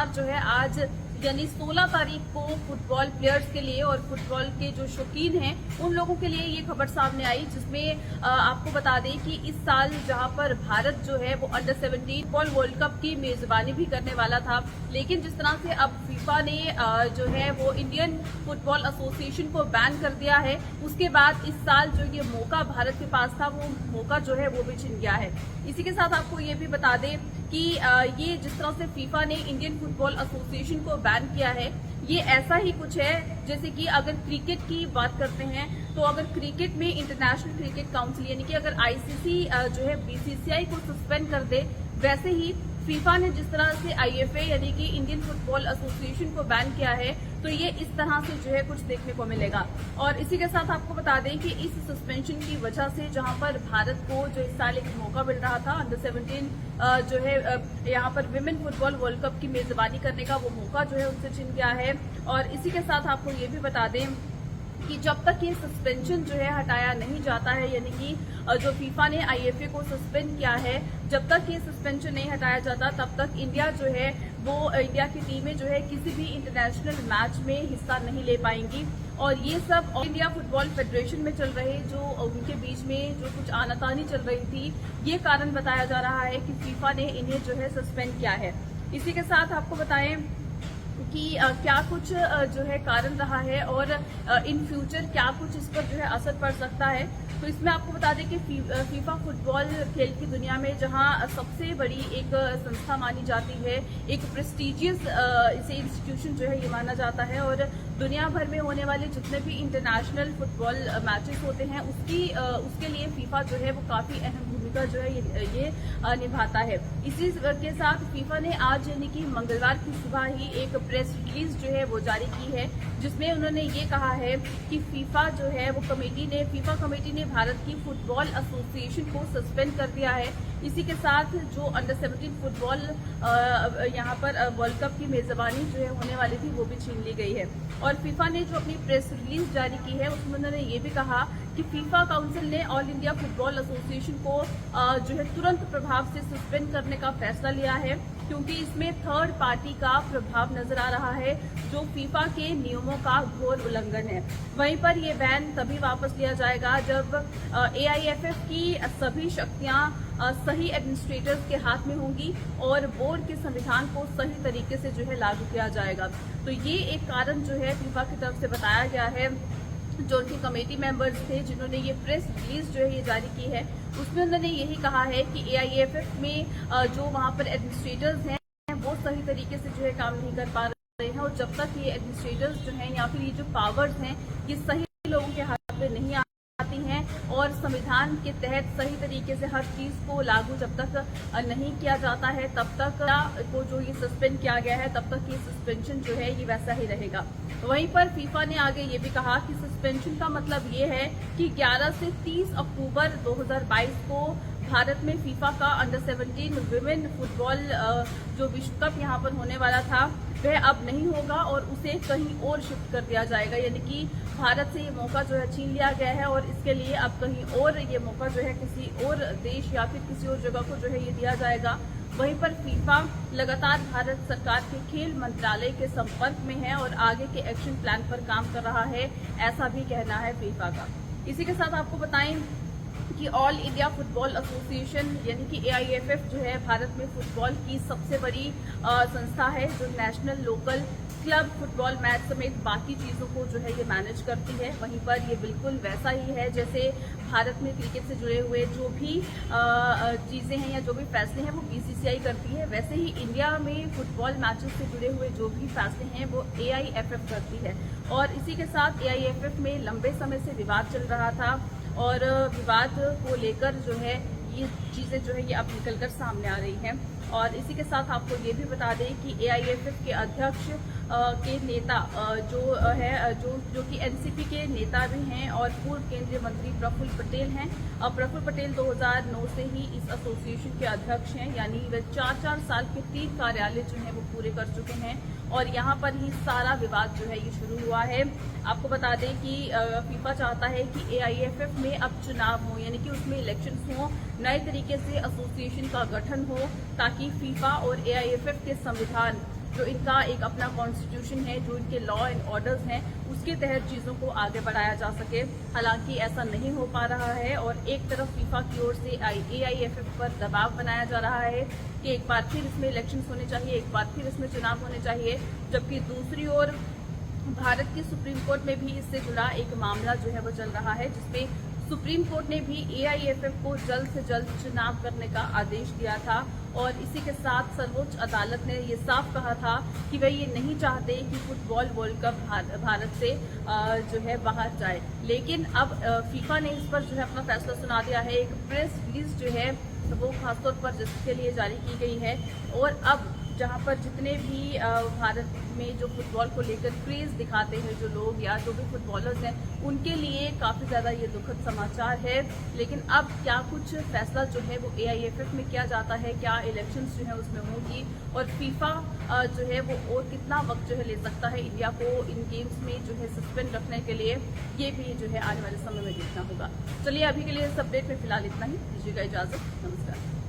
जो है आज यानी 16 तारीख को फुटबॉल प्लेयर्स के लिए और फुटबॉल के जो शौकीन हैं उन लोगों के लिए ये खबर सामने आई, जिसमें आपको बता दें कि इस साल जहां पर भारत जो है वो अंडर 17 फुटबॉल वर्ल्ड कप की मेजबानी भी करने वाला था, लेकिन जिस तरह से अब फीफा ने जो है वो इंडियन फुटबॉल एसोसिएशन को बैन कर दिया है, उसके बाद इस साल जो ये मौका भारत के पास था वो मौका जो है वो भी छिन गया है। इसी के साथ आपको ये भी बता दें कि ये जिस तरह से फीफा ने इंडियन फुटबॉल एसोसिएशन को बैन किया है, ये ऐसा ही कुछ है जैसे कि अगर क्रिकेट की बात करते हैं तो अगर क्रिकेट में इंटरनेशनल क्रिकेट काउंसिल यानी कि अगर आईसीसी जो है बीसीसीआई को सस्पेंड कर दे, वैसे ही फीफा ने जिस तरह से आईएफए यानी कि इंडियन फुटबॉल एसोसिएशन को बैन किया है, तो ये इस तरह से जो है कुछ देखने को मिलेगा। और इसी के साथ आपको बता दें कि इस सस्पेंशन की वजह से जहां पर भारत को जो इस साल एक मौका मिल रहा था अंडर 17 जो है यहाँ पर विमेन फुटबॉल वर्ल्ड कप की मेजबानी करने का, वो मौका जो है उससे छिन गया है। और इसी के साथ आपको ये भी बता दें कि जब तक ये सस्पेंशन जो है हटाया नहीं जाता है, यानी कि जो फीफा ने आईएफए को सस्पेंड किया है, जब तक ये सस्पेंशन नहीं हटाया जाता तब तक इंडिया जो है वो इंडिया की टीमें जो है किसी भी इंटरनेशनल मैच में हिस्सा नहीं ले पाएंगी। और ये सब ऑल इंडिया फुटबॉल फेडरेशन में चल रहे जो उनके बीच में जो कुछ आनाकानी चल रही थी, ये कारण बताया जा रहा है कि फीफा ने इन्हें जो है सस्पेंड किया है। इसी के साथ आपको बताएं कि क्या कुछ जो है कारण रहा है और इन फ्यूचर क्या कुछ इस पर जो है असर पड़ सकता है। तो इसमें आपको बता दें कि फीफा फुटबॉल खेल की दुनिया में जहां सबसे बड़ी एक संस्था मानी जाती है, एक प्रेस्टिजियस इसे इंस्टीट्यूशन जो है ये माना जाता है, और दुनिया भर में होने वाले जितने भी इंटरनेशनल फुटबॉल मैचेस होते हैं उसके लिए फीफा जो है वो काफी अहम भूमिका जो है ये निभाता है। इसी के साथ फीफा ने आज यानी कि मंगलवार की सुबह ही एक प्रेस रिलीज जो है वो जारी की है, जिसमें उन्होंने ये कहा है कि फीफा जो है वो फीफा कमेटी ने भारत की फुटबॉल एसोसिएशन को सस्पेंड कर दिया है। इसी के साथ जो अंडर 17 फुटबॉल यहाँ पर वर्ल्ड कप की मेजबानी जो है होने वाली थी वो भी छीन ली गई है। और फीफा ने जो अपनी प्रेस रिलीज जारी की है उसमें उन्होंने ये भी कहा कि फीफा काउंसिल ने ऑल इंडिया फुटबॉल एसोसिएशन को जो है तुरंत प्रभाव से सस्पेंड करने का फैसला लिया है, क्योंकि इसमें थर्ड पार्टी का प्रभाव नजर आ रहा है जो फीफा के नियमों का घोर उल्लंघन है। वहीं पर ये बैन तभी वापस लिया जाएगा जब एआईएफएफ की सभी शक्तियां सही एडमिनिस्ट्रेटर्स के हाथ में होंगी और बोर्ड के संविधान को सही तरीके से जो है लागू किया जाएगा। तो ये एक कारण जो है फीफा की तरफ से बताया गया है। जो उनके कमेटी मेंबर्स थे जिन्होंने ये प्रेस रिलीज जो है ये जारी की है, उसमें उन्होंने यही कहा है कि एआईएफएफ में जो वहां पर एडमिनिस्ट्रेटर्स हैं वो सही तरीके से जो है काम नहीं कर पा रहे हैं, और जब तक ये एडमिनिस्ट्रेटर्स जो हैं या फिर ये जो पावर्स हैं ये सही लोगों के हाथ में नहीं आती हैं और संविधान के तहत सही तरीके से हर चीज को लागू जब तक नहीं किया जाता है, तब तक को जो ये सस्पेंड किया गया है तब तक ये सस्पेंशन जो है ये वैसा ही रहेगा। वहीं पर फीफा ने आगे ये भी कहा कि सस्पेंशन का मतलब ये है कि 11 से 30 अक्टूबर 2022 को भारत में फीफा का अंडर 17 विमेन फुटबॉल जो विश्व कप यहाँ पर होने वाला था वह अब नहीं होगा और उसे कहीं और शिफ्ट कर दिया जाएगा, यानी कि भारत से ये मौका जो है छीन लिया गया है और इसके लिए अब कहीं और ये मौका जो है किसी और देश या फिर किसी और जगह को जो है ये दिया जाएगा। वहीं पर फीफा लगातार भारत सरकार के खेल मंत्रालय के संपर्क में है और आगे के एक्शन प्लान पर काम कर रहा है, ऐसा भी कहना है फीफा का। इसी के साथ आपको बताएं कि ऑल इंडिया फुटबॉल एसोसिएशन यानी कि एआईएफएफ जो है भारत में फुटबॉल की सबसे बड़ी संस्था है जो national, local, club football match समेत बाकी चीजों को जो है ये मैनेज करती है। वहीं पर ये बिल्कुल वैसा ही है जैसे भारत में क्रिकेट से जुड़े हुए जो भी चीजें हैं या जो भी फैसले हैं वो बीसीसीआई करती है, वैसे ही इंडिया में फुटबॉल मैचेस से जुड़े हुए जो भी फैसले हैं वो एआईएफएफ करती है। और इसी के साथ एआईएफएफ में लंबे समय से विवाद चल रहा था और विवाद को लेकर जो है ये चीजें जो है ये अब निकलकर सामने आ रही हैं। और इसी के साथ आपको ये भी बता दें कि एआईएफएफ के अध्यक्ष के नेता जो कि एनसीपी के नेता भी हैं और पूर्व केंद्रीय मंत्री प्रफुल्ल पटेल हैं। प्रफुल्ल पटेल 2009 से ही इस एसोसिएशन के अध्यक्ष हैं, यानी वे 4 साल के 3 कार्यालय जो हैं वो पूरे कर चुके हैं और यहाँ पर ही सारा विवाद जो है ये शुरू हुआ है। आपको बता दें कि फीफा चाहता है कि एआईएफएफ में अब चुनाव हो, यानी कि उसमें इलेक्शंस हो, नए तरीके से एसोसिएशन का गठन हो ताकि फीफा और एआईएफएफ के संविधान जो इनका एक अपना कॉन्स्टिट्यूशन है, जो इनके लॉ एंड ऑर्डर्स हैं, उसके तहत चीज़ों को आगे बढ़ाया जा सके। हालांकि ऐसा नहीं हो पा रहा है और एक तरफ फीफा की ओर से AIFF पर दबाव बनाया जा रहा है कि एक बार फिर इसमें इलेक्शंस होने चाहिए, एक बार फिर इसमें चुनाव होने चाहिए, जबकि दूसरी ओर भारत की सुप्रीम कोर्ट में भी इससे जुड़ा एक मामला जो है वो चल रहा है, जिसमें सुप्रीम कोर्ट ने भी AIFF को जल्द से जल्द चुनाव करने का आदेश दिया था और इसी के साथ सर्वोच्च अदालत ने ये साफ कहा था कि वे ये नहीं चाहते कि फुटबॉल वर्ल्ड कप भारत से जो है बाहर जाए। लेकिन अब फीफा ने इस पर जो है अपना फैसला सुना दिया है। एक प्रेस रिलीज जो है वो खासतौर पर जिसके लिए जारी की गई है और अब जहां पर जितने भी भारत में जो फुटबॉल को लेकर क्रेज दिखाते हैं जो लोग या जो भी फुटबॉलर्स हैं, उनके लिए काफ़ी ज़्यादा ये दुखद समाचार है। लेकिन अब क्या कुछ फैसला जो है वो AIFF में किया जाता है, क्या इलेक्शंस जो है उसमें होगी और फीफा जो है वो और कितना वक्त जो है ले सकता है इंडिया को इन गेम्स में जो है सस्पेंड रखने के लिए, ये भी जो है आने वाले समय में देखना होगा। चलिए अभी के लिए इस अपडेट में फिलहाल इतना ही, दीजिएगा इजाज़त, नमस्कार।